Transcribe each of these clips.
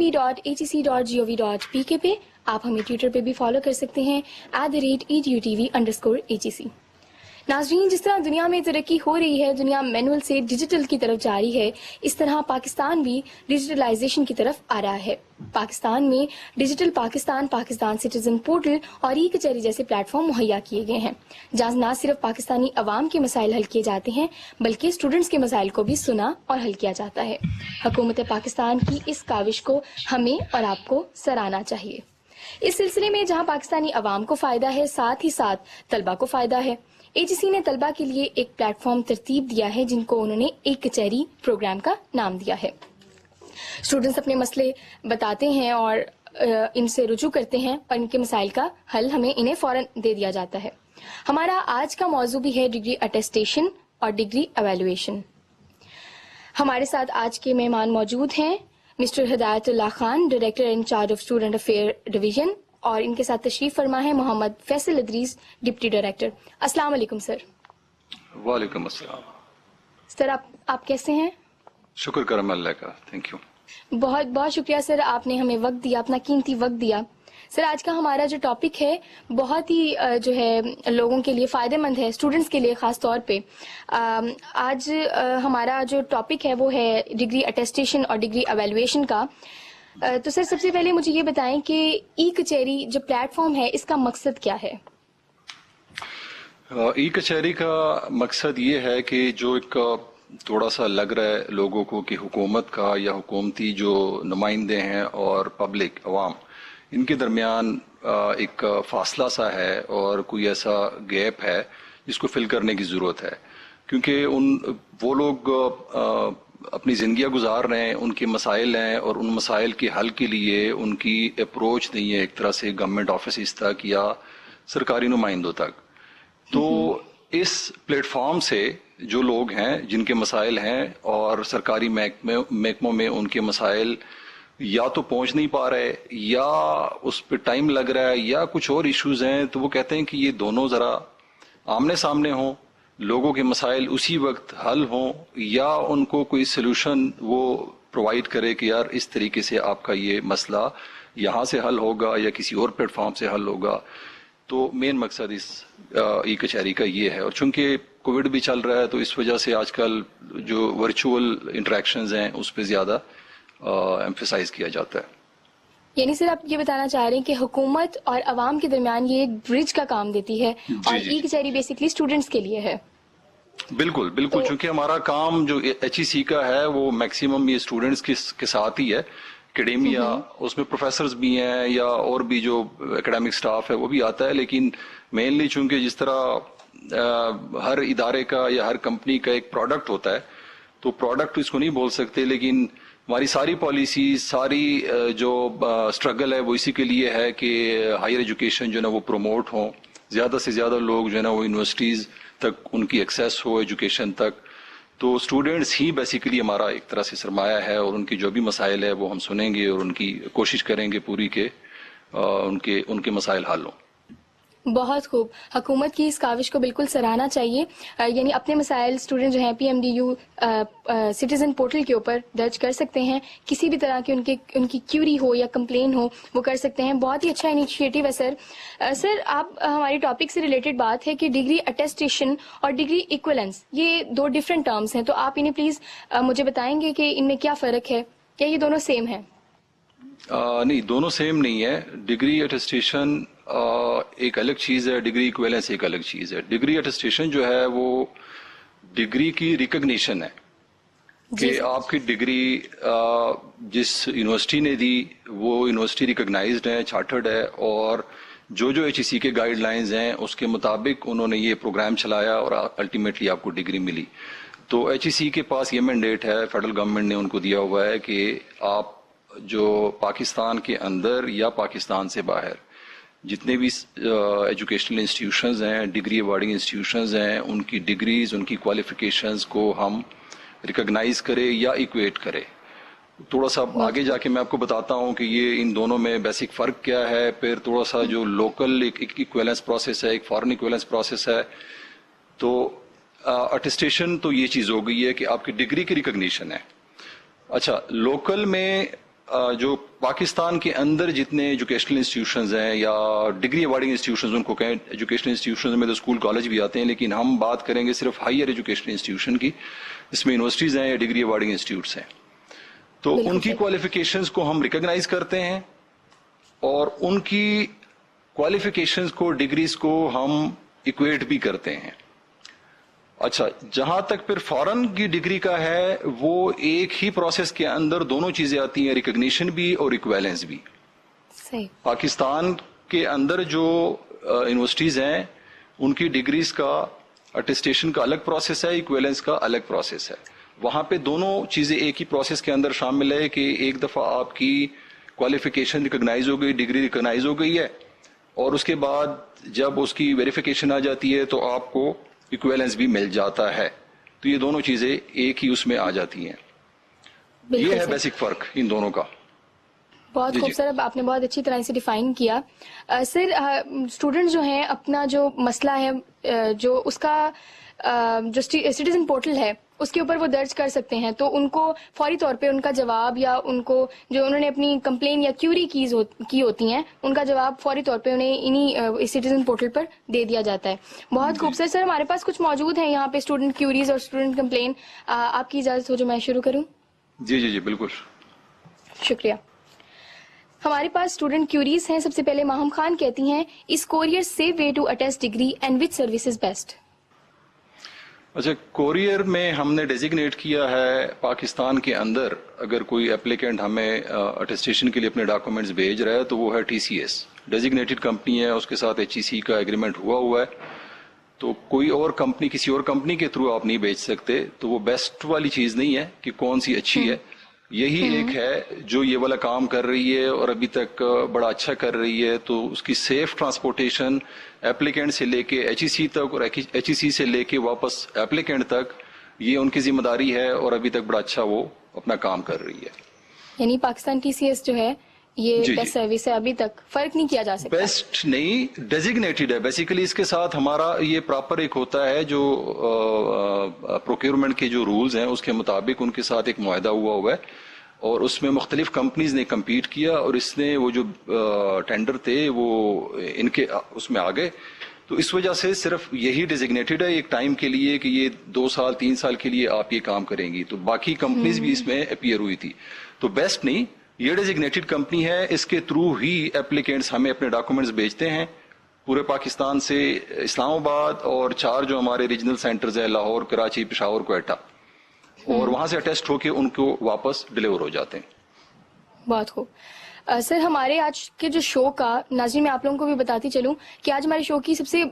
edutv.hec.gov.pk پہ. آپ ہمیں ٹویٹر پہ بھی فالو کر سکتے ہیں @edutv_HC. ناظرین، جس طرح دنیا میں ترقی ہو رہی ہے، دنیا مینول سے ڈیجیٹل کی طرف جا رہی ہے، اس طرح پاکستان بھی ڈیجیٹلائزیشن کی طرف آ رہا ہے. پاکستان میں ڈیجیٹل پاکستان سٹیزن پورٹل اور ای کچہری جیسے پلیٹ فارم مہیا کیے گئے ہیں، جہاں نہ صرف پاکستانی عوام کے مسائل حل کیے جاتے ہیں بلکہ اسٹوڈنٹس کے مسائل کو بھی سنا اور حل کیا جاتا ہے. حکومت پاکستان کی اس کاوش کو ہمیں اور آپ کو سراہنا چاہیے. اس سلسلے میں جہاں پاکستانی عوام کو فائدہ ہے، ساتھ ہی ساتھ طلبہ کو فائدہ ہے. AGC نے طلبہ کے لیے ایک پلیٹ فارم ترتیب دیا ہے جن کو انہوں نے ایک کچہری پروگرام کا نام دیا ہے. اسٹوڈنٹس اپنے مسئلے بتاتے ہیں اور ان سے رجوع کرتے ہیں اور ان کے مسائل کا حل ہمیں انہیں فوراً دے دیا جاتا ہے. ہمارا آج کا موضوع بھی ہے ڈگری اٹیسٹیشن اور ڈگری ایویلویشن. ہمارے ساتھ آج کے مہمان موجود ہیں mister Hidayat Ullah Khan, director incharge of student affair division, اور ان کے ساتھ تشریف فرما ہے محمد فیصل ادریس، ڈپٹی ڈائریکٹر. السلام علیکم سر. وعلیکم السلام. سر آپ کیسے ہیں؟ شکر کرم اللہ کا، تھینک یو. بہت بہت شکریہ سر، آپ نے ہمیں وقت دیا، اپنا قیمتی وقت دیا. سر آج کا ہمارا جو ٹاپک ہے بہت ہی جو ہے لوگوں کے لیے فائدہ مند ہے، اسٹوڈنٹس کے لیے خاص طور پہ. آج ہمارا جو ٹاپک ہے وہ ہے ڈگری اٹیسٹیشن اور ڈگری ایویلویشن کا. تو سر سب سے پہلے مجھے یہ بتائیں کہ ای کچہری جو پلیٹ فارم ہے اس کا مقصد کیا ہے؟ ای کچہری کا مقصد یہ ہے کہ جو ایک تھوڑا سا لگ رہا ہے لوگوں کو کہ حکومت کا یا حکومتی جو نمائندے ہیں اور پبلک عوام، ان کے درمیان ایک فاصلہ سا ہے اور کوئی ایسا گیپ ہے جس کو فل کرنے کی ضرورت ہے. کیونکہ وہ لوگ اپنی زندگیاں گزار رہے ہیں، ان کے مسائل ہیں اور ان مسائل کے حل کے لیے ان کی اپروچ نہیں ہے ایک طرح سے گورنمنٹ آفیسز تک یا سرکاری نمائندوں تک. تو اس پلیٹ فارم سے جو لوگ ہیں جن کے مسائل ہیں اور سرکاری محکموں میں ان کے مسائل یا تو پہنچ نہیں پا رہے یا اس پہ ٹائم لگ رہا ہے یا کچھ اور ایشوز ہیں، تو وہ کہتے ہیں کہ یہ دونوں ذرا آمنے سامنے ہوں، لوگوں کے مسائل اسی وقت حل ہوں، یا ان کو کوئی سلوشن وہ پرووائڈ کرے کہ یار اس طریقے سے آپ کا یہ مسئلہ یہاں سے حل ہوگا یا کسی اور پلیٹ فارم سے حل ہوگا. تو مین مقصد اس ای کچہری کا یہ ہے. اور چونکہ کووڈ بھی چل رہا ہے تو اس وجہ سے آج کل جو ورچوئل انٹریکشنز ہیں اس پہ زیادہ ایمفیسائز کیا جاتا ہے. یعنی سر آپ یہ بتانا چاہ رہے ہیں کہ حکومت اور عوام کے درمیان یہ ایک برج کا کام دیتی ہے اور ای کچہری بیسکلی اسٹوڈنٹس کے لیے ہے. بالکل بالکل، چونکہ ہمارا کام جو HEC کا ہے وہ میکسیمم یہ اسٹوڈنٹس کے ساتھ ہی ہے. اکیڈیمیا اس میں پروفیسرز بھی ہیں یا اور بھی جو اکیڈیمک سٹاف ہے وہ بھی آتا ہے، لیکن مینلی چونکہ جس طرح ہر ادارے کا یا ہر کمپنی کا ایک پروڈکٹ ہوتا ہے، تو پروڈکٹ اس کو نہیں بول سکتے، لیکن ہماری ساری پالیسیز، ساری جو اسٹرگل ہے وہ اسی کے لیے ہے کہ ہائر ایجوکیشن جو ہے نا وہ پروموٹ ہوں، زیادہ سے زیادہ لوگ جو ہے نا وہ یونیورسٹیز تک ان کی ایکسیس ہو ایجوکیشن تک. تو اسٹوڈنٹس ہی بیسیکلی ہمارا ایک طرح سے سرمایہ ہے اور ان کی جو بھی مسائل ہے وہ ہم سنیں گے اور ان کی کوشش کریں گے پوری کہ ان کے مسائل حل ہوں. بہت خوب. حکومت کی اس کاوش کو بالکل سراہنا چاہیے. یعنی اپنے مسائل اسٹوڈنٹ جو ہیں PMDU سٹیزن پورٹل کے اوپر درج کر سکتے ہیں. کسی بھی طرح کی ان کی کیوری ہو یا کمپلین ہو وہ کر سکتے ہیں. بہت ہی اچھا انیشیٹو ہے سر. سر آپ ہماری ٹاپک سے ریلیٹڈ بات ہے کہ ڈگری اٹیسٹیشن اور ڈگری ایکولنس یہ دو ڈفرینٹ ٹرمز ہیں، تو آپ انہیں پلیز مجھے بتائیں گے کہ ان میں کیا فرق ہے؟ کیا یہ دونوں سیم ہیں؟ نہیں، دونوں سیم نہیں ہے. ڈگری اٹیسٹیشن ایک الگ چیز ہے، ڈگری ایکویلنس ایک الگ چیز ہے. ڈگری اٹیسٹیشن جو ہے وہ ڈگری کی ریکگنیشن ہے کہ آپ کی ڈگری جس یونیورسٹی نے دی وہ یونیورسٹی ریکگنائزڈ ہے، چارٹرڈ ہے، اور جو HEC کے گائیڈ لائنز ہیں اس کے مطابق انہوں نے یہ پروگرام چلایا اور الٹیمیٹلی آپ کو ڈگری ملی. تو HEC کے پاس یہ مینڈیٹ ہے، فیڈرل گورنمنٹ نے ان کو دیا ہوا ہے کہ آپ جو پاکستان کے اندر یا پاکستان سے باہر جتنے بھی ایجوکیشنل انسٹیٹیوشنز ہیں، ڈگری ایوارڈنگ انسٹیٹیوشنز ہیں، ان کی ڈگریز، ان کی کوالیفیکیشنز کو ہم ریکگنائز کرے یا ایکویٹ کرے. تھوڑا سا آگے جا کے میں آپ کو بتاتا ہوں کہ یہ ان دونوں میں بیسک فرق کیا ہے. پھر تھوڑا سا جو لوکل ایک ایکویلنس پروسیس ہے، ایک فارن ایکویلنس پروسیس ہے. تو اٹیسٹیشن تو یہ چیز ہو گئی ہے کہ آپ کی ڈگری کی ریکگنیشن ہے. اچھا، لوکل میں جو پاکستان کے اندر جتنے ایجوکیشنل انسٹیٹیوشنز ہیں یا ڈگری ایوارڈنگ انسٹیٹیوشنز ان کو کہیں، ایجوکیشنل انسٹیٹیوشنز میں تو اسکول کالج بھی آتے ہیں، لیکن ہم بات کریں گے صرف ہائر ایجوکیشنل انسٹیٹیوشن کی، اس میں یونیورسٹیز ہیں یا ڈگری ایوارڈنگ انسٹیٹیوٹس ہیں. تو ان کی کوالیفیکیشنز کو ہم ریکگنائز کرتے ہیں اور ان کی کوالیفیکیشنز کو، ڈگریز کو ہم ایکویٹ بھی کرتے ہیں. اچھا، جہاں تک پھر فارن کی ڈگری کا ہے، وہ ایک ہی پروسیس کے اندر دونوں چیزیں آتی ہیں، ریکگنیشن بھی اور ایکویلنس بھی. صحیح. پاکستان کے اندر جو یونیورسٹیز ہیں ان کی ڈگریز کا اٹیسٹیشن کا الگ پروسیس ہے، ایکویلنس کا الگ پروسیس ہے. وہاں پہ دونوں چیزیں ایک ہی پروسیس کے اندر شامل ہے کہ ایک دفعہ آپ کی کوالیفیکیشن ریکگنائز ہو گئی، ڈگری ریکگنائز ہو گئی ہے، اور اس کے بعد جب اس کی ویریفیکیشن آ جاتی ہے تو آپ کو ایکویلنس بھی مل جاتا ہے. تو یہ دونوں چیزیں ایک ہی اس میں آ جاتی ہیں. یہ ہے بیسک فرق ان دونوں کا. بہت خوبصورت، آپ نے بہت اچھی طرح سے ڈیفائن کیا. سر، اسٹوڈنٹ جو ہیں اپنا جو مسئلہ ہے، جو اس کا جو سٹیزن پورٹل ہے اس کے اوپر وہ درج کر سکتے ہیں، تو ان کو فوری طور پہ ان کا جواب، یا ان کو جو انہوں نے اپنی کمپلین یا کیوری کی ہوتی ہیں، ان کا جواب فوری طور پہ انہیں انہی سٹیزن پورٹل پر دے دیا جاتا ہے. بہت خوبصورت. سر، ہمارے پاس کچھ موجود ہیں یہاں پہ اسٹوڈنٹ کیوریز اور اسٹوڈنٹ کمپلین. آپ کی اجازت ہو جو میں شروع کروں؟ جی جی جی بالکل. شکریہ. ہمارے پاس اسٹوڈنٹ کیوریز ہیں. سب سے پہلے ماہم خان کہتی ہیں، is courier safe way to attest degree and which service is best? اچھا، کوریئر میں ہم نے ڈیزگنیٹ کیا ہے پاکستان کے اندر اگر کوئی اپلیکینٹ ہمیں اٹیسٹیشن کے لیے اپنے ڈاکومنٹس بھیج رہا ہے تو وہ ہے TCS، ڈیزگنیٹڈ کمپنی ہے، اس کے ساتھ HEC کا ایگریمنٹ ہوا ہے. تو کوئی اور کمپنی، کسی اور کمپنی کے تھرو آپ نہیں بھیج سکتے. تو وہ بیسٹ والی چیز نہیں ہے کہ کون سی اچھی ہے، یہی ایک ہے جو یہ والا کام کر رہی ہے اور ابھی تک بڑا اچھا کر رہی ہے. تو اس کی سیف ٹرانسپورٹیشن ایپلیکینٹ سے لے کے HEC تک اور HEC سے لے کے واپس ایپلیکینٹ تک، یہ ان کی ذمہ داری ہے اور ابھی تک بڑا اچھا وہ اپنا کام کر رہی ہے. یعنی پاکستان TCS جو ہے یہ بیسٹ سروس ہے، ابھی تک فرق نہیں کیا جا سکتا. بیسٹ نہیں، ڈیزگنیٹڈ ہے بیسیکلی. اس کے ساتھ ہمارا یہ پراپر ایک ہوتا ہے جو پروکیورمنٹ کے جو رولز ہیں اس کے مطابق ان کے ساتھ ایک معاہدہ ہوا ہے، اور اس میں مختلف کمپنیز نے کمپیٹ کیا اور اس نے وہ جو ٹینڈر تھے وہ ان کے اس میں آ گئے. تو اس وجہ سے صرف یہی ڈیزگنیٹڈ ہے ایک ٹائم کے لیے کہ یہ 2 سال 3 سال کے لیے آپ یہ کام کریں گی. تو باقی کمپنیز بھی اس میں اپیئر ہوئی تھی. تو بیسٹ نہیں، یہ ڈیزگنیٹڈ کمپنی ہے، اس کے تھرو ہی ایپلیکینٹس ہمیں اپنے ڈاکومنٹس بھیجتے ہیں پورے پاکستان سے. اسلام آباد اور 4 جو ہمارے ریجنل سینٹرز ہیں، لاہور، کراچی، پشاور، کوئٹہ، اور وہاں سے اٹیسٹ ہو کے ان کو واپس ڈلیور ہو جاتے ہیں. بہت خوب. سر، ہمارے آج کے جو شو کا، ناظرین میں آپ لوگوں کو بھی بتاتی چلوں کہ آج ہمارے شو کی سب سے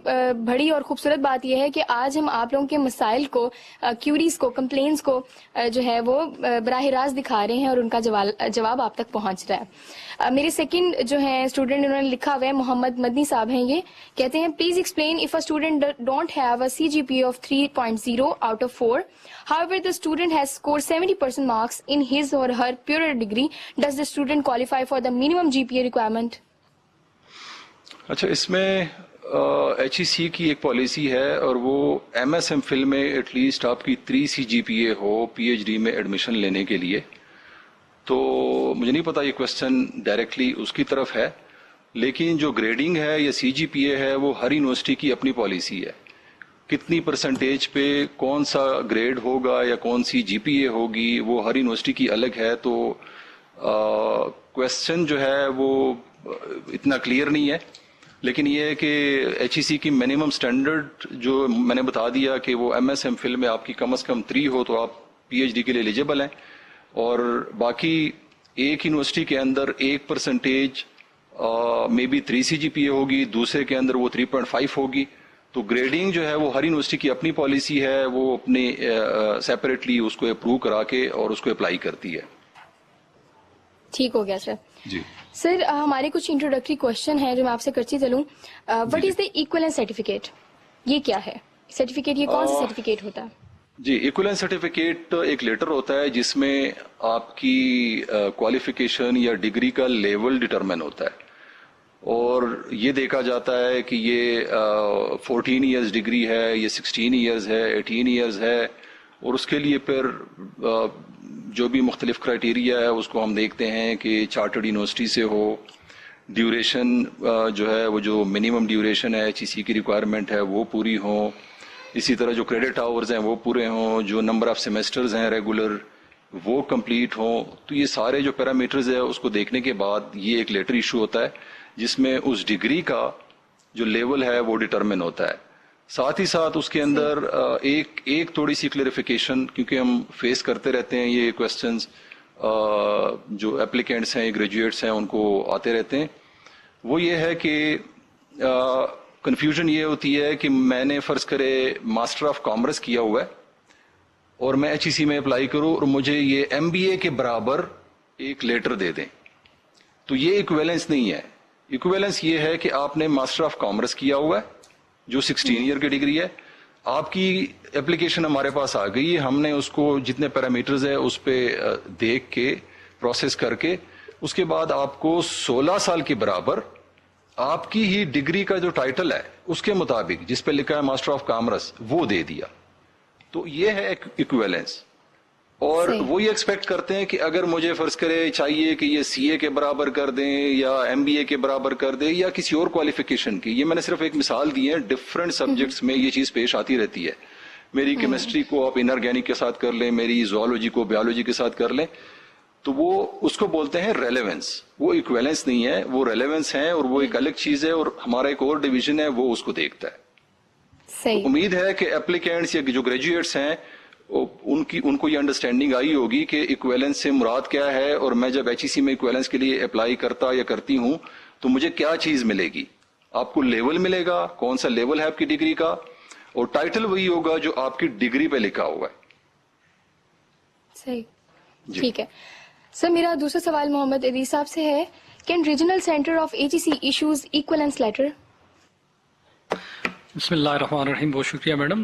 بڑی اور خوبصورت بات یہ ہے کہ آج ہم آپ لوگوں کے مسائل کو، کیوریز کو، کمپلینس کو جو ہے وہ براہ راست دکھا رہے ہیں اور ان کا جواب آپ تک پہنچ رہا ہے. میرے سیکنڈ جو ہیں اسٹوڈنٹ، انہوں نے لکھا ہوا ہے، محمد مدنی صاحب ہیں، یہ کہتے ہیں please explain if a student don't have a CGPA of 3.0 out of 4. However, the student has scored 70% marks in his or her pure degree. Does the student qualify for the minimum GPA requirement? اچھا، اس میں HEC کی ایک policy ہے اور وہ MS MPhil میں at least آپ کی 3 CGPA ہو PhD میں ایڈمیشن لینے کے لیے. تو مجھے نہیں پتا یہ کوشچن ڈائریکٹلی اس کی طرف ہے، لیکن جو گریڈنگ ہے یا CGPA ہے وہ ہر یونیورسٹی کی اپنی پالیسی ہے. کتنی پرسنٹیج پہ کون سا گریڈ ہوگا یا کون سی GPA ہوگی وہ ہر یونیورسٹی کی الگ ہے. تو کوشچن جو ہے وہ اتنا کلیئر نہیں ہے، لیکن یہ ہے کہ HEC کی منیمم سٹینڈرڈ جو میں نے بتا دیا کہ وہ MS MPhil میں آپ کی کم از کم 3 ہو تو آپ PhD کے لیے ایلیجیبل ہیں. اور باقی ایک یونیورسٹی کے اندر 1% مے بی 3 CGPA ہوگی، دوسرے کے اندر وہ 3.5 ہوگی. تو گریڈنگ جو ہے وہ ہر یونیورسٹی کی اپنی پالیسی ہے، وہ اپنے سیپریٹلی اس کو اپروو کرا کے اور اس کو اپلائی کرتی ہے. ٹھیک ہو گیا سر. جی سر، ہمارے کچھ انٹروڈکٹری کوشچن ہیں جو میں آپ سے کرتی چلوں. What is the equivalence certificate? یہ کیا ہے سرٹیفکیٹ؟ یہ کون سا سرٹیفکیٹ ہوتا ہے؟ جی، ایکویلنس سرٹیفکیٹ ایک لیٹر ہوتا ہے جس میں آپ کی کوالیفیکیشن یا ڈگری کا لیول ڈٹرمن ہوتا ہے، اور یہ دیکھا جاتا ہے کہ یہ 14 ایئرز ڈگری ہے، یہ 16 ایئرز ہے، 18 ایئرز ہے، اور اس کے لیے پھر جو بھی مختلف کرائٹیریا ہے اس کو ہم دیکھتے ہیں کہ چارٹرڈ یونیورسٹی سے ہو, ڈیوریشن جو ہے وہ جو منیمم ڈیوریشن ہے HEC کی ریکوائرمنٹ ہے وہ پوری ہوں, اسی طرح جو کریڈٹ آورز ہیں وہ پورے ہوں, جو نمبر آف سیمسٹرز ہیں ریگولر وہ کمپلیٹ ہوں. تو یہ سارے جو پیرامیٹرز ہے اس کو دیکھنے کے بعد یہ ایک لیٹر ایشو ہوتا ہے جس میں اس ڈگری کا جو لیول ہے وہ ڈٹرمن ہوتا ہے. ساتھ ہی ساتھ اس کے اندر ایک تھوڑی سی کلیریفیکیشن, کیونکہ ہم فیس کرتے رہتے ہیں یہ کوسچنز, جو اپلیکینٹس ہیں گریجویٹس ہیں ان کو آتے رہتے ہیں. وہ یہ ہے کہ کنفیوژن یہ ہوتی ہے کہ میں نے فرض کرے ماسٹر آف کامرس کیا ہوا ہے اور میں HEC میں اپلائی کروں اور مجھے یہ MBA کے برابر ایک لیٹر دے دیں, تو یہ ایکویلنس نہیں ہے. ایکویلنس یہ ہے کہ آپ نے ماسٹر آف کامرس کیا ہوا ہے جو 16 ایئر کی ڈگری ہے, آپ کی اپلیکیشن ہمارے پاس آ گئی ہے, ہم نے اس کو جتنے پیرامیٹرز ہے اس پہ دیکھ کے پروسیس کر کے اس کے بعد آپ کو 16 سال کے برابر آپ کی ہی ڈگری کا جو ٹائٹل ہے اس کے مطابق جس پہ لکھا ہے ماسٹر آف کامرس وہ دے دیا. تو یہ ہے ایکویلنس. اور وہ یہ ایکسپیکٹ کرتے ہیں کہ اگر مجھے فرض کرے چاہیے کہ یہ CA کے برابر کر دیں یا MBA کے برابر کر دیں یا کسی اور کوالیفیکیشن کی, یہ میں نے صرف ایک مثال دی ہے, ڈفرینٹ سبجیکٹس میں یہ چیز پیش آتی رہتی ہے. میری کیمسٹری کو آپ انآرگینک کے ساتھ کر لیں, میری زوالوجی کو بایولوجی کے ساتھ کر لیں, تو وہ اس کو بولتے ہیں ریلیونس. وہ ایکویلنس نہیں ہے, وہ ریلیونس ہے اور وہ ایک الگ چیز ہے, اور ہمارا ایک اور ڈویژن ہے وہ اس کو دیکھتا ہے. تو امید ہے کہ اپلیکینٹس یا جو گریجویٹس ہیں ان کو یہ انڈرسٹینڈنگ آئی ہوگی کہ ایکویلنس سے مراد کیا ہے, اور میں جب HEC میں ایکویلنس کے لیے اپلائی کرتا یا کرتی ہوں تو مجھے کیا چیز ملے گی. آپ کو لیول ملے گا, کون سا لیول ہے آپ کی ڈگری کا, اور ٹائٹل وہی ہوگا جو آپ کی ڈگری پہ لکھا ہوا ہے. صحیح, ٹھیک ہے. سر میرا دوسرا سوال محمد علی صاحب سے ہے, can regional centre of HEC issues equivalence letter? بسم اللہ الرحمن الرحیم. بہت شکریہ میڈم.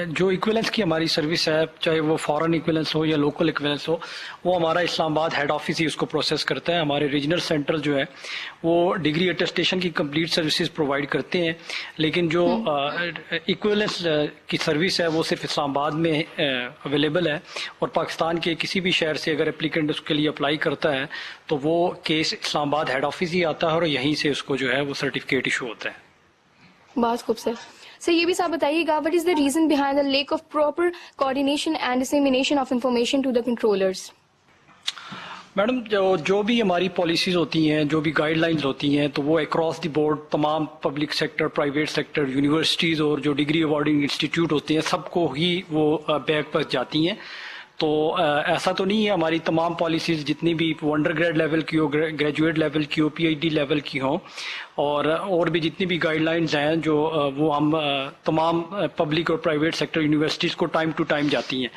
جو ایکویلنس کی ہماری سروس ہے, چاہے وہ فارن ایکویلنس ہو یا لوکل ایکویلنس ہو, وہ ہمارا اسلام آباد ہیڈ آفس ہی اس کو پروسیس کرتا ہے. ہمارے ریجنل سینٹر جو ہے وہ ڈگری اٹیسٹیشن کی کمپلیٹ سروسز پرووائڈ کرتے ہیں, لیکن جو ایکویلنس کی سروس ہے وہ صرف اسلام آباد میں اویلیبل ہے, اور پاکستان کے کسی بھی شہر سے اگر اپلیکنٹ اس کے لیے اپلائی کرتا ہے تو وہ کیس اسلام آباد ہیڈ آفس ہی آتا ہے اور یہیں سے اس کو جو ہے وہ سرٹیفکیٹ ایشو ہوتا ہے. بہت خوب سر. سر یہ بھی صاحب بتائیے گا, what is the reason behind the lack of proper coordination and dissemination of information to the controllers? Madam جو بھی ہماری پالیسیز ہوتی ہیں, جو بھی گائیڈ لائنز ہوتی ہیں, تو وہ اکراس دی بورڈ تمام public sector, private sector, universities اور جو ڈگری ایوارڈنگ انسٹیٹیوٹ ہوتے ہیں سب کو ہی وہ بیک پر جاتی ہیں. تو ایسا تو نہیں ہے, ہماری تمام پالیسیز جتنی بھی وہ انڈر گریڈ لیول کی ہو, گریجویٹ لیول کی ہو, PhD لیول کی ہوں, اور بھی جتنی بھی گائیڈ لائنز ہیں جو وہ ہم تمام پبلک اور پرائیویٹ سیکٹر یونیورسٹیز کو ٹائم ٹو ٹائم جاتی ہیں.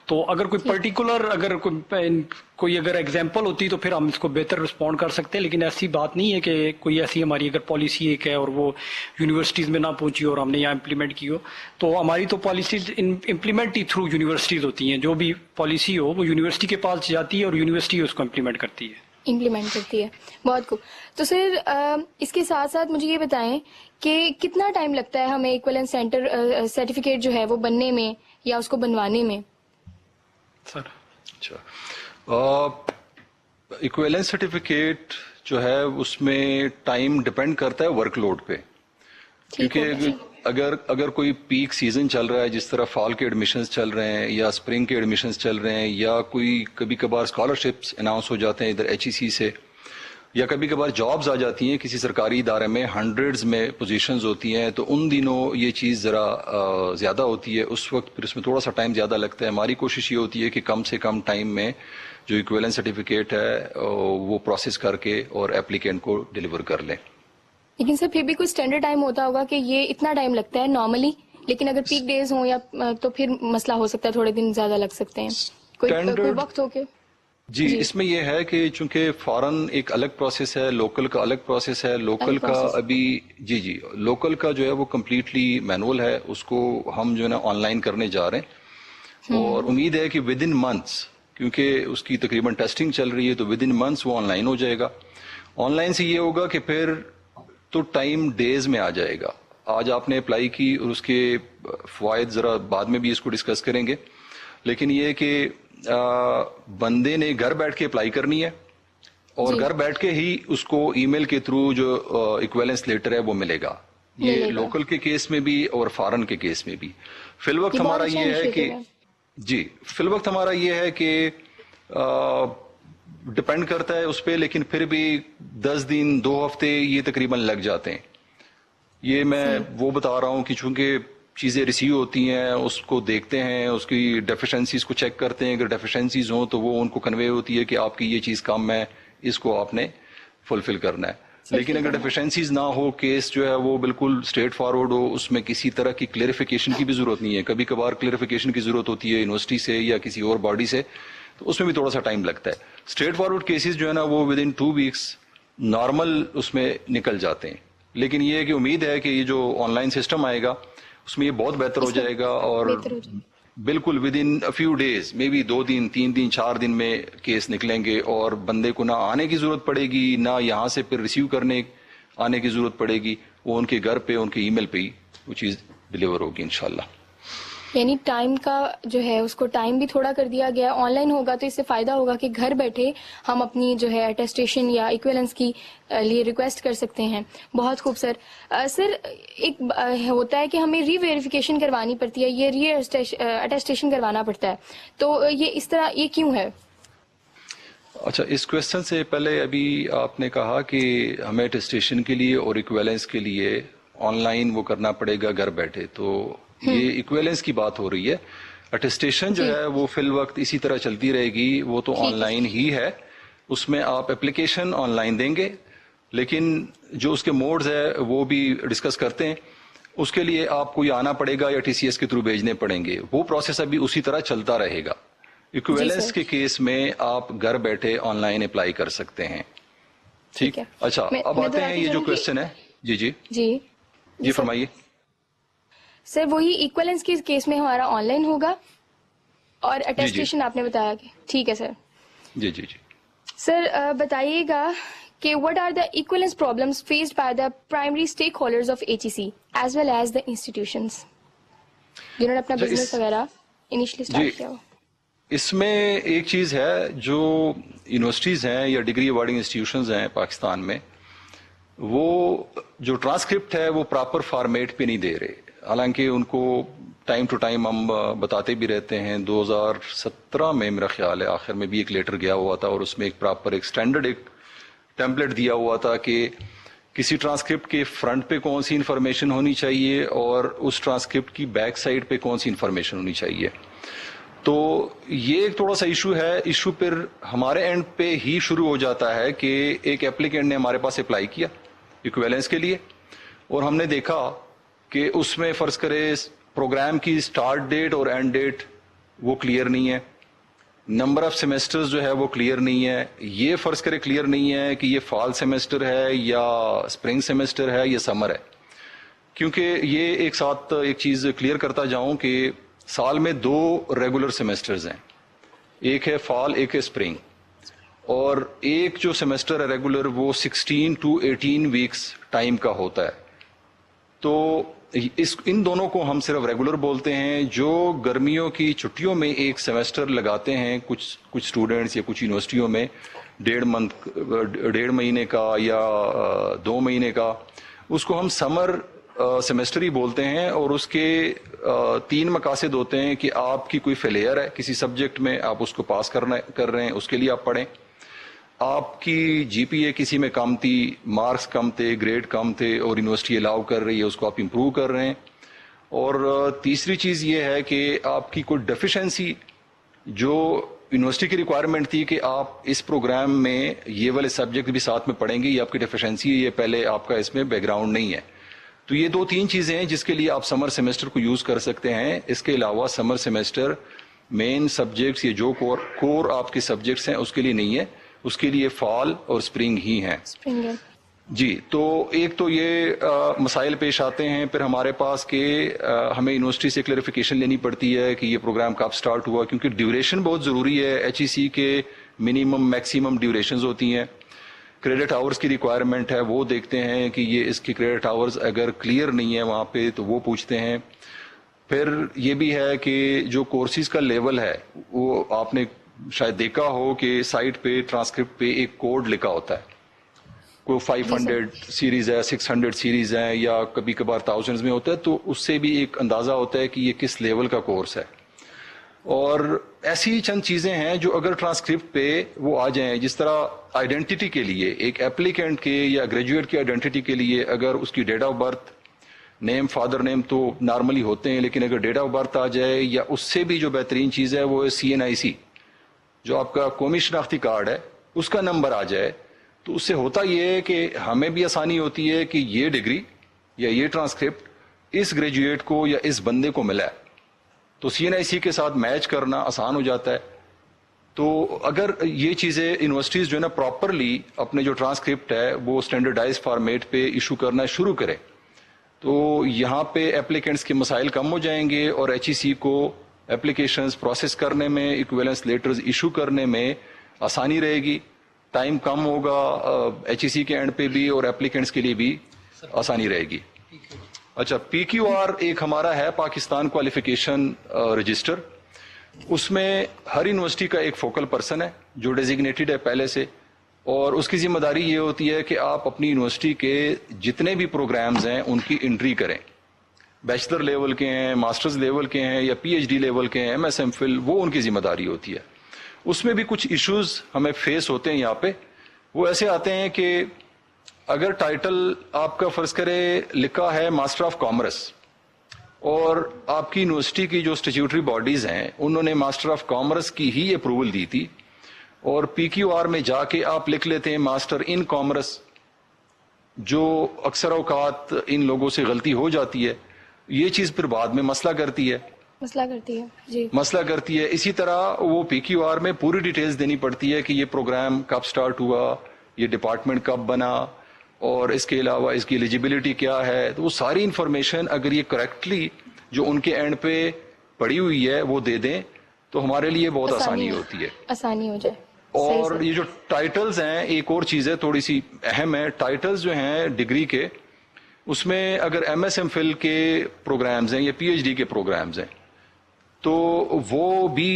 تو اگر کوئی پرٹیکولر کوئی اگر ایگزامپل ہوتی تو پھر ہم اس کو بہتر رسپونڈ کر سکتے ہیں, لیکن ایسی بات نہیں ہے کہ کوئی ایسی ہماری اگر پالیسی ایک ہے اور وہ یونیورسٹیز میں نہ پہنچی اور ہم نے یہاں امپلیمنٹ کی ہو, تو ہماری تو پالیسیز امپلیمنٹ ہی تھرو یونیورسٹیز ہوتی ہیں. جو بھی پالیسی ہو وہ یونیورسٹی کے پاس جاتی ہے اور یونیورسٹی اس کو امپلیمنٹ کرتی ہے. بہت خوب. تو سر اس کے ساتھ ساتھ مجھے یہ بتائیں کہ کتنا ٹائم لگتا ہے ہمیں ایکویلنس سینٹر سرٹیفکیٹ جو ہے وہ بننے میں یا اس کو بنوانے میں؟ سر اچھا, ایکویلنس سرٹیفکیٹ جو ہے اس میں ٹائم ڈپینڈ کرتا ہے ورک لوڈ پہ, کیونکہ اگر کوئی پیک سیزن چل رہا ہے, جس طرح فال کے ایڈمیشنز چل رہے ہیں یا اسپرنگ کے ایڈمیشنز چل رہے ہیں, یا کوئی کبھی کبھار اسکالرشپس اناؤنس ہو جاتے ہیں ادھر HEC سے, یا کبھی کبھار جابز آ جاتی ہیں کسی سرکاری ادارے میں, ہنڈریڈز میں پوزیشنز ہوتی ہیں, تو ان دنوں یہ چیز ذرا زیادہ ہوتی ہے. اس وقت پھر اس میں تھوڑا سا ٹائم زیادہ لگتا ہے. ہماری کوشش یہ ہوتی ہے کہ کم سے کم ٹائم میں جو ایکویلنس سرٹیفکیٹ ہے وہ پروسیس کر کے اور اپلیکینٹ کو ڈیلیور کر لیں. لیکن سر پھر بھی کوئی اسٹینڈرڈ ٹائم ہوتا ہوگا کہ یہ اتنا ٹائم لگتا ہے نارملی, لیکن اگر پیک ڈیز ہوں یا تو پھر مسئلہ ہو سکتا ہے, تھوڑے دن زیادہ لگ سکتے ہیں, کوئی وقت ہو کے؟ جی اس میں یہ ہے کہ چونکہ فارن ایک الگ پروسیس ہے, لوکل کا الگ پروسیس ہے. لوکل کا ابھی جی لوکل کا جو ہے وہ کمپلیٹلی مینول ہے, اس کو ہم جو ہے نا آن لائن کرنے جا رہے ہیں, اور امید ہے کہ ود ان منتھس, کیونکہ اس کی تقریباً ٹیسٹنگ چل رہی ہے, تو ود ان منتھس وہ آن لائن ہو جائے گا. آن لائن سے یہ ہوگا کہ پھر تو ٹائم ڈیز میں آ جائے گا. آج آپ نے اپلائی کی اور اس کے فوائد ذرا بعد میں بھی اس کو ڈسکس کریں گے, لیکن یہ کہ بندے نے گھر بیٹھ کے اپلائی کرنی ہے اور گھر بیٹھ کے ہی اس کو ای میل کے تھرو جو ایکویلنس لیٹر ہے وہ ملے گا. یہ لوکل کے کیس میں بھی اور فارن کے کیس میں بھی. فی الوقت ہمارا یہ ہے کہ فی الوقت ہمارا یہ ہے کہ ڈپینڈ کرتا ہے اس پہ، لیکن پھر بھی 10 دن 2 ہفتے یہ تقریباً لگ جاتے ہیں. یہ میں وہ بتا رہا ہوں کہ چونکہ چیزیں ریسیو ہوتی ہیں، اس کو دیکھتے ہیں، اس کی ڈیفیشنسیز کو چیک کرتے ہیں. اگر ڈیفیشنسیز ہوں تو وہ ان کو کنوے ہوتی ہے کہ آپ کی یہ چیز کم ہے، اس کو آپ نے فلفل کرنا ہے. لیکن اگر ڈیفیشنسیز نہ ہو، کیس جو ہے وہ بالکل اسٹریٹ فارورڈ ہو، اس میں کسی طرح کی کلیئرفیکیشن کی بھی ضرورت نہیں ہے. کبھی کبھار کلیئرفیکیشن کی ضرورت ہوتی ہے یونیورسٹی سے یا کسی اور باڈی سے، تو اس میں بھی تھوڑا سا ٹائم لگتا ہے. اسٹریٹ فارورڈ کیسز جو ہے نا وہ ود ان 2 ویکس نارمل اس میں نکل جاتے ہیں. لیکن یہ کہ امید ہے کہ یہ جو آن لائن سسٹم آئے گا اس میں یہ بہت بہتر ہو جائے گا، اور بالکل with in few days, maybe 2 دن 3 دن 4 دن میں کیس نکلیں گے، اور بندے کو نہ آنے کی ضرورت پڑے گی، نہ یہاں سے پھر ریسیو کرنے آنے کی ضرورت پڑے گی. وہ ان کے گھر پہ، ان کے ای میل پہ ہی وہ چیز ڈلیور ہوگی انشاءاللہ. یعنی ٹائم کا جو ہے اس کو ٹائم بھی تھوڑا کر دیا گیا. آن لائن ہوگا تو اس سے فائدہ ہوگا کہ گھر بیٹھے ہم اپنی جو ہے اٹیسٹیشن یا ایکویلنس کی لیے ریکویسٹ کر سکتے ہیں. بہت خوب سر. سر ایک ہوتا ہے کہ ہمیں ری ویریفیکیشن کروانی پڑتی ہے، یہ ری اٹیسٹیشن کروانا پڑتا ہے، تو یہ اس طرح یہ کیوں ہے؟ اچھا، اس کویسچن سے پہلے ابھی آپ نے کہا کہ ہمیں اٹیسٹیشن کے لیے اور ایکویلنس کے لیے آن لائن وہ کرنا پڑے گا گھر بیٹھے، تو یہ ایکویلنس کی بات ہو رہی ہے. اٹیسٹیشن جو ہے وہ فی الوقت اسی طرح چلتی رہے گی، وہ تو آن لائن ہی ہے. اس میں آپ اپلیکیشن آن لائن دیں گے، لیکن جو اس کے موڈز ہے وہ بھی ڈسکس کرتے ہیں. اس کے لیے آپ کو یہ آنا پڑے گا یا TCS کے تھرو بھیجنے پڑیں گے. وہ پروسیس ابھی اسی طرح چلتا رہے گا. ایکویلنس کے کیس میں آپ گھر بیٹھے آن لائن اپلائی کر سکتے ہیں. ٹھیک ہے. اچھا، اب آتے ہیں یہ جو کویسچن ہے. جی فرمائیے. سر وہی ایکویلنس کے کیس میں ہمارا آن لائن ہوگا اور اٹیسٹیشن آپ نے بتایا کہ ٹھیک ہے سر. جی سر بتائیے گا کہ what are the equivalence problems faced by the primary stakeholders of HEC as well as the institutions جنہوں نے اپنا بزنس وغیرہ انیشلی اسٹارٹ کیا ہو؟ اس میں ایک چیز ہے، جو یونیورسٹیز ہیں یا ڈگری ایوارڈنگ انسٹیٹیوشنز ہیں پاکستان میں، وہ جو ٹرانسکرپٹ ہے وہ پراپر فارمیٹ پہ نہیں دے رہے. حالانکہ ان کو ٹائم ٹو ٹائم ہم بتاتے بھی رہتے ہیں. 2017 میں میرا خیال ہے آخر میں بھی ایک لیٹر گیا ہوا تھا، اور اس میں ایک پراپر ایک اسٹینڈرڈ ایک ٹیمپلیٹ دیا ہوا تھا کہ کسی ٹرانسکرپٹ کے فرنٹ پہ کون سی انفارمیشن ہونی چاہیے اور اس ٹرانسکرپٹ کی بیک سائڈ پہ کون سی انفارمیشن ہونی چاہیے. تو یہ ایک تھوڑا سا ایشو ہے. ایشو پھر ہمارے اینڈ پہ ہی شروع ہو جاتا ہے کہ ایک اپلیکینٹ نے ہمارے پاس اپلائی کیا ایکویلنس کے لیے، اور ہم نے دیکھا کہ اس میں فرض کرے پروگرام کی اسٹارٹ ڈیٹ اور اینڈ ڈیٹ وہ کلیئر نہیں ہے. نمبر آف سیمسٹرز جو ہے وہ کلیئر نہیں ہے. یہ فرض کرے کلیئر نہیں ہے کہ یہ فال سیمسٹر ہے یا اسپرنگ سیمسٹر ہے یا سمر ہے. کیونکہ یہ ایک ساتھ ایک چیز کلیئر کرتا جاؤں کہ سال میں 2 ریگولر سیمسٹرز ہیں، ایک ہے فال ایک ہے اسپرنگ، اور ایک جو سیمسٹر ہے ریگولر وہ 16 to 18 ویکس ٹائم کا ہوتا ہے. تو ان دونوں کو ہم صرف ریگولر بولتے ہیں. جو گرمیوں کی چھٹیوں میں ایک سیمسٹر لگاتے ہیں کچھ اسٹوڈینٹس یا کچھ یونیورسٹیوں میں 1.5 مہینے کا یا 2 مہینے کا، اس کو ہم سمر سیمسٹر ہی بولتے ہیں. اور اس کے 3 مقاصد ہوتے ہیں کہ آپ کی کوئی فیلئر ہے کسی سبجیکٹ میں، آپ اس کو پاس کر رہے ہیں، اس کے لیے آپ پڑھیں. آپ کی GPA کسی میں کم تھی، مارکس کم تھے، گریڈ کم تھے، اور یونیورسٹی الاؤ کر رہی ہے، اس کو آپ امپروو کر رہے ہیں. اور تیسری چیز یہ ہے کہ آپ کی کوئی ڈیفیشنسی جو یونیورسٹی کی ریکوائرمنٹ تھی کہ آپ اس پروگرام میں یہ والے سبجیکٹ بھی ساتھ میں پڑھیں گے، یہ آپ کی ڈیفیشنسی ہے، یہ پہلے آپ کا اس میں بیک گراؤنڈ نہیں ہے. تو یہ 2-3 چیزیں ہیں جس کے لیے آپ سمر سیمسٹر کو یوز کر سکتے ہیں. اس کے علاوہ سمر سیمسٹر مین سبجیکٹس یہ جو کور آپ کے سبجیکٹس ہیں اس کے لیے نہیں ہے، اس کے لیے فال اور اسپرنگ ہی ہیں. جی، تو ایک تو یہ مسائل پیش آتے ہیں. پھر ہمارے پاس کہ ہمیں یونیورسٹی سے کلیئرفیکیشن لینی پڑتی ہے کہ یہ پروگرام کب سٹارٹ ہوا، کیونکہ ڈیوریشن بہت ضروری ہے. HEC کے منیمم میکسیمم ڈیوریشنز ہوتی ہیں. کریڈٹ آورز کی ریکوائرمنٹ ہے، وہ دیکھتے ہیں کہ یہ اس کی کریڈٹ آورز اگر کلیئر نہیں ہے وہاں پہ تو وہ پوچھتے ہیں. پھر یہ بھی ہے کہ جو کورسز کا لیول ہے وہ آپ نے شاید دیکھا ہو کہ سائٹ پہ ٹرانسکرپٹ پہ ایک کوڈ لکھا ہوتا ہے. کوئی 500 سیریز ہے, 600 سیریز ہیں, یا کبھی کبھار thousands میں ہوتا ہے, تو اس سے بھی ایک اندازہ ہوتا ہے کہ یہ کس لیول کا کورس ہے. اور ایسی چند چیزیں ہیں جو اگر ٹرانسکرپٹ پہ وہ آ جائیں, جس طرح آئیڈینٹی کے لیے ایک ایپلیکینٹ کے یا گریجویٹ کی آئیڈینٹی کے لیے اگر اس کی date of birth, name, father name تو نارملی ہوتے ہیں, لیکن اگر ڈیٹ آف برتھ آ جائے, یا اس سے بھی جو بہترین چیز ہے وہ CNIC جو آپ کا قومی شناختی کارڈ ہے اس کا نمبر آ جائے, تو اس سے ہوتا یہ ہے کہ ہمیں بھی آسانی ہوتی ہے کہ یہ ڈگری یا یہ ٹرانسکرپٹ اس گریجویٹ کو یا اس بندے کو ملا ہے, تو CNIC کے ساتھ میچ کرنا آسان ہو جاتا ہے. تو اگر یہ چیزیں یونیورسٹیز جو ہے نا پراپرلی اپنے جو ٹرانسکرپٹ ہے وہ اسٹینڈرڈائز فارمیٹ پہ ایشو کرنا شروع کرے, تو یہاں پہ ایپلیکینٹس کے مسائل کم ہو جائیں گے, اور HEC کو ایپلیکیشنز پروسیس کرنے میں, ایکویلنس لیٹرز ایشو کرنے میں آسانی رہے گی, ٹائم کم ہوگا HEC کے اینڈ پہ بھی, اور ایپلیکینٹس کے لیے بھی آسانی رہے گی. اچھا, PQR ایک ہمارا ہے پاکستان کوالیفیکیشن رجسٹر. اس میں ہر یونیورسٹی کا ایک فوکل پرسن ہے جو ڈیزگنیٹڈ ہے پہلے سے, اور اس کی ذمہ داری یہ ہوتی ہے کہ آپ اپنی یونیورسٹی کے جتنے بھی پروگرامز ہیں ان کی انٹری کریں. بیچلر لیول کے ہیں, ماسٹرز لیول کے ہیں, یا PhD لیول کے ہیں, MS MPhil, وہ ان کی ذمہ داری ہوتی ہے. اس میں بھی کچھ ایشوز ہمیں فیس ہوتے ہیں یہاں پہ. وہ ایسے آتے ہیں کہ اگر ٹائٹل آپ کا فرض کرے لکھا ہے ماسٹر آف کامرس, اور آپ کی یونیورسٹی کی جو اسٹیچیوٹری باڈیز ہیں انہوں نے ماسٹر آف کامرس کی ہی اپروول دی تھی, اور PQR میں جا کے آپ لکھ لیتے ہیں ماسٹر ان کامرس, جو اکثر اوقات ان لوگوں سے غلطی ہو جاتی ہے. یہ چیز پھر بعد میں مسئلہ کرتی ہے. مسئلہ کرتی ہے. اسی طرح وہ PQR میں پوری ڈیٹیلز دینی پڑتی ہے کہ یہ پروگرام کب سٹارٹ ہوا, یہ ڈپارٹمنٹ کب بنا, اور اس کے علاوہ اس کی ایلیجیبلٹی کیا ہے. تو وہ ساری انفارمیشن اگر یہ کریکٹلی جو ان کے اینڈ پہ پڑی ہوئی ہے وہ دے دیں تو ہمارے لیے بہت آسانی ہوتی ہے, آسانی ہو جائے. اور یہ جو ٹائٹلز ہیں, ایک اور چیز ہے تھوڑی سی اہم ہے, ٹائٹلز جو ہیں ڈگری کے, اس میں اگر MS MPhil کے پروگرامز ہیں یا PhD کے پروگرامز ہیں تو وہ بھی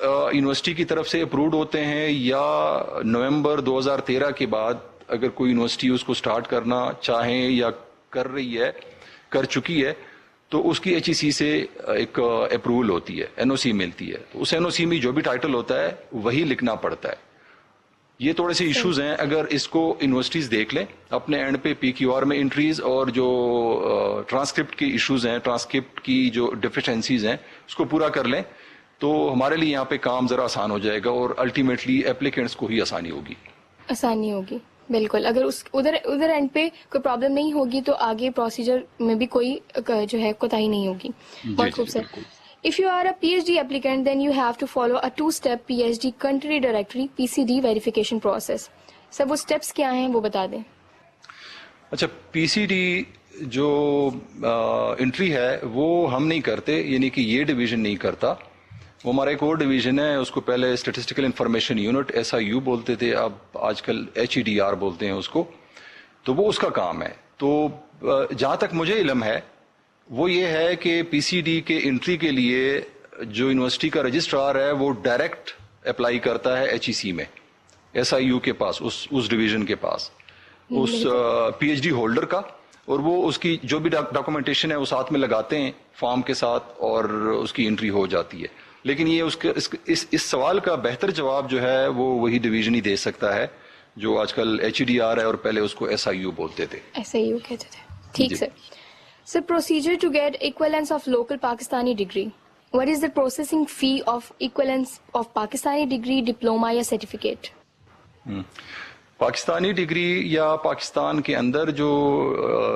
یونیورسٹی کی طرف سے اپرووڈ ہوتے ہیں, یا نومبر 2013 کے بعد اگر کوئی یونیورسٹی اس کو سٹارٹ کرنا چاہیں یا کر رہی ہے, کر چکی ہے, تو اس کی HEC سے ایک اپروول ہوتی ہے, NOC ملتی ہے. تو اس NOC میں جو بھی ٹائٹل ہوتا ہے وہی لکھنا پڑتا ہے. یہ تھوڑے سے ایشوز ہیں, اگر اس کو یونیورسٹیز دیکھ لیں اپنے اینڈ پہ PQR میں انٹریز, اور جو ٹرانسکرپٹ کی ایشوز ہیں, ٹرانسکرپٹ کی جو ڈیفیشنسیز ہیں اس کو پورا کر لیں, تو ہمارے لیے یہاں پہ کام ذرا آسان ہو جائے گا, اور الٹیمیٹلی ایپلیکینٹس کو ہی آسانی ہوگی. بالکل. اگر ادھر اینڈ پہ کوئی پرابلم نہیں ہوگی تو آگے پروسیجر میں بھی کوئی جو ہے کوتاہی نہیں ہوگی. بہت خوب سر. If you are a PhD applicant, then you have to follow a 2-step PhD country directory PCD verification process. سر وہ اسٹیپس کیا ہیں وہ بتا دیں. اچھا, PCD جو انٹری ہے وہ ہم نہیں کرتے, یعنی کہ یہ ڈویژن نہیں کرتا, وہ ہمارا ایک اور ڈویژن ہے, اس کو پہلے اسٹیٹسٹیکل انفارمیشن یونٹ SIU بولتے تھے, اب آج کل HEDR بولتے ہیں اس کو, تو وہ اس کا کام ہے. تو جہاں تک مجھے علم ہے وہ یہ ہے کہ PCD کے انٹری کے لیے جو یونیورسٹی کا رجسٹرار ہے وہ ڈائریکٹ اپلائی کرتا ہے HEC میں, SIU کے پاس, اس ڈویژن کے پاس, اس PhD ہولڈر کا, اور وہ اس کی جو بھی ڈاکومنٹیشن ہے وہ ساتھ میں لگاتے ہیں فارم کے ساتھ, اور اس کی انٹری ہو جاتی ہے. لیکن یہ اس سوال کا بہتر جواب جو ہے وہ وہی ڈویژن ہی دے سکتا ہے جو آج کل HEDR ہے, اور پہلے اس کو SIU بولتے تھے. SIU کہتے تھے. ٹھیک sir. Sir procedure to get equivalence of local Pakistani degree, what is the processing fee of equivalence of Pakistani degree, diploma یا سرٹیفکیٹ؟ پاکستانی ڈگری یا پاکستان کے اندر جو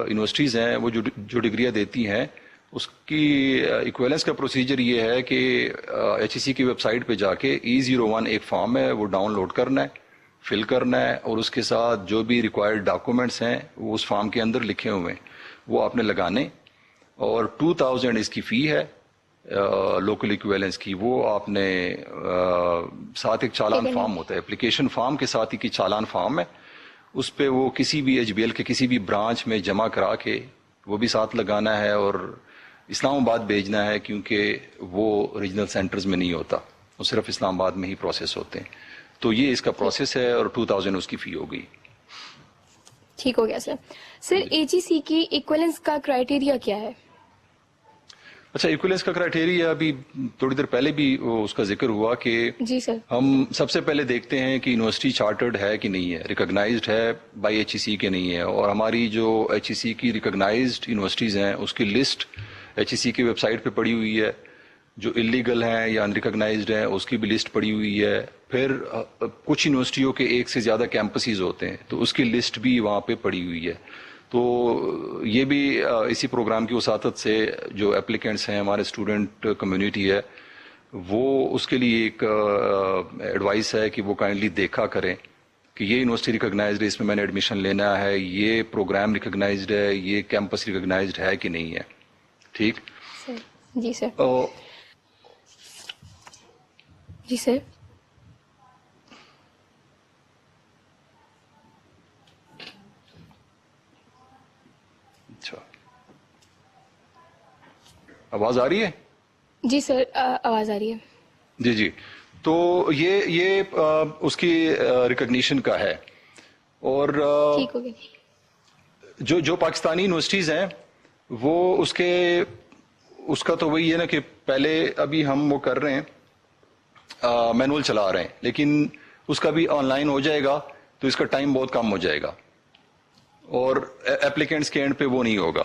یونیورسٹیز ہیں وہ جو ڈگریاں دیتی ہیں اس کی ایکویلنس کا پروسیجر یہ ہے کہ HEC کی ویب سائٹ پہ جا کے E01 ایک فارم ہے وہ ڈاؤن لوڈ کرنا ہے, فل کرنا ہے, اور اس کے ساتھ جو بھی ریکوائرڈ ڈاکومنٹس ہیں وہ اس فارم کے اندر لکھے ہوئے ہیں وہ آپ نے لگانے, اور 2000 اس کی فی ہے لوکل ایکویلنس کی. وہ آپ نے ساتھ ایک چالان فارم ہوتا ہے, اپلیکیشن فارم کے ساتھ ہی کی چالان فارم ہے, اس پہ وہ کسی بھی HBL کے کسی بھی برانچ میں جمع کرا کے وہ بھی ساتھ لگانا ہے, اور اسلام آباد بھیجنا ہے کیونکہ وہ ریجنل سینٹرز میں نہیں ہوتا, وہ صرف اسلام آباد میں ہی پروسیس ہوتے ہیں. تو یہ اس کا پروسیس ہے اور 2000 اس کی فی ہو گئی. ٹھیک ہو گیا سر. سر AGC کی ایکولنس کا کرائٹیریا کیا ہے؟ اچھا, ایکولنس کا کرائٹیریا ابھی تھوڑی دیر پہلے بھی اس کا ذکر ہوا کہ جی سر. ہم سب سے پہلے دیکھتے ہیں کہ یونیورسٹی چارٹرڈ ہے کہ نہیں ہے, ریکگنائزڈ ہے بائی HEC کے نہیں ہے. اور ہماری جو HEC کی ریکگنائزڈ یونیورسٹیز ہیں اس کی لسٹ HEC کی ویب سائٹ پہ پڑی ہوئی ہے. جو انلیگل ہیں یا انریکگنائزڈ ہیں اس کی بھی لسٹ پڑی ہوئی ہے. پھر کچھ یونیورسٹیوں کے ایک سے زیادہ کیمپسز ہوتے ہیں تو اس کی لسٹ بھی وہاں پہ پڑی ہوئی ہے. تو یہ بھی اسی پروگرام کی وساطت سے جو اپلیکینٹس ہیں, ہمارے اسٹوڈنٹ کمیونٹی ہے, وہ اس کے لیے ایک ایڈوائس ہے کہ وہ کائنڈلی دیکھا کریں کہ یہ یونیورسٹی ریکگنائزڈ ہے, اس میں میں نے ایڈمیشن لینا ہے, یہ پروگرام ریکگنائزڈ ہے, یہ کیمپس ریکگنائزڈ ہے کہ نہیں ہے. ٹھیک. جی سر. جی سر. اچھا, آواز آ رہی ہے؟ جی سر, آواز آ رہی ہے. جی جی. تو یہ اس کی ریکگنیشن کا ہے. اور ٹھیک ہو گیا. جو پاکستانی یونیورسٹیز ہیں وہ اس کا تو وہی ہے نا کہ پہلے ابھی ہم وہ کر رہے ہیں, مینول چلا رہے ہیں, لیکن اس کا بھی آن لائن ہو جائے گا تو اس کا ٹائم بہت کم ہو جائے گا اور اپلیکینٹس کے اینڈ پہ وہ نہیں ہوگا.